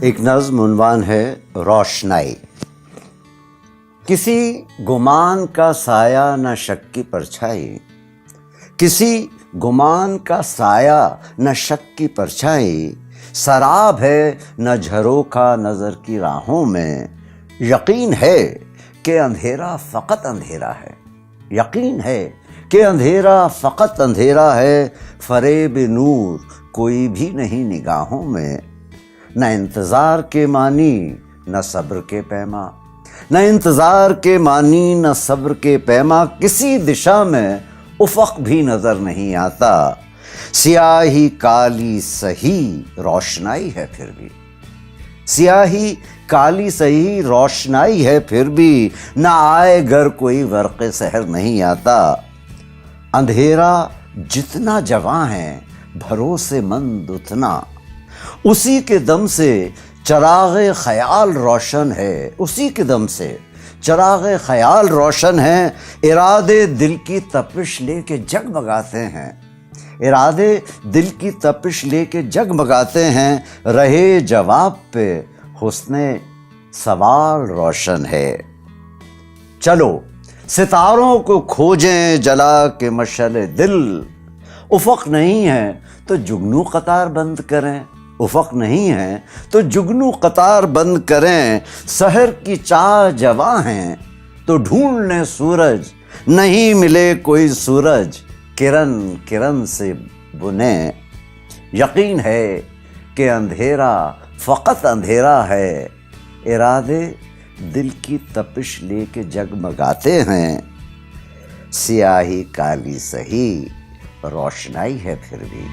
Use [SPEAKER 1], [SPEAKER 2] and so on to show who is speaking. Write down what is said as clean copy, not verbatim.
[SPEAKER 1] ایک نظم عنوان ہے روشنائی۔ کسی گمان کا سایہ نہ شک کی پرچھائی، کسی گمان کا سایہ نہ شک کی پرچھائی، سراب ہے نہ جھروکا نظر کی راہوں میں، یقین ہے کہ اندھیرا فقط اندھیرا ہے، یقین ہے کہ اندھیرا فقط اندھیرا ہے، فریب نور کوئی بھی نہیں نگاہوں میں، نہ انتظار کے معنی نہ صبر کے پیما، نہ انتظار کے معنی نہ صبر کے پیما، کسی دشا میں افق بھی نظر نہیں آتا، سیاہی کالی سہی روشنائی ہے پھر بھی، سیاہی کالی سہی روشنائی ہے پھر بھی، نہ آئے گر کوئی برق سحر نہیں آتا، اندھیرا جتنا جواں ہے بھروسے مند اتنا، اسی کے دم سے چراغ خیال روشن ہے، اسی کے دم سے چراغ خیال روشن ہے، ارادے دل کی تپش لے کے جگمگاتے ہیں، ارادے دل کی تپش لے کے جگمگاتے ہیں، رہے جواب پہ حسن سوال روشن ہے، چلو ستاروں کو کھوجیں جلا کے مشعل دل، افق نہیں ہے تو جگنو قطار بند کریں، افق نہیں ہے تو جگنو قطار بند کریں، سحر کی چاہ جواں ہیں تو ڈھونڈ لیں سورج، نہیں ملے کوئی سورج کرن کرن سے بنیں، یقین ہے کہ اندھیرا فقط اندھیرا ہے، ارادے دل کی تپش لے کے جگمگاتے ہیں، سیاہی کالی سہی روشنائی ہے پھر بھی۔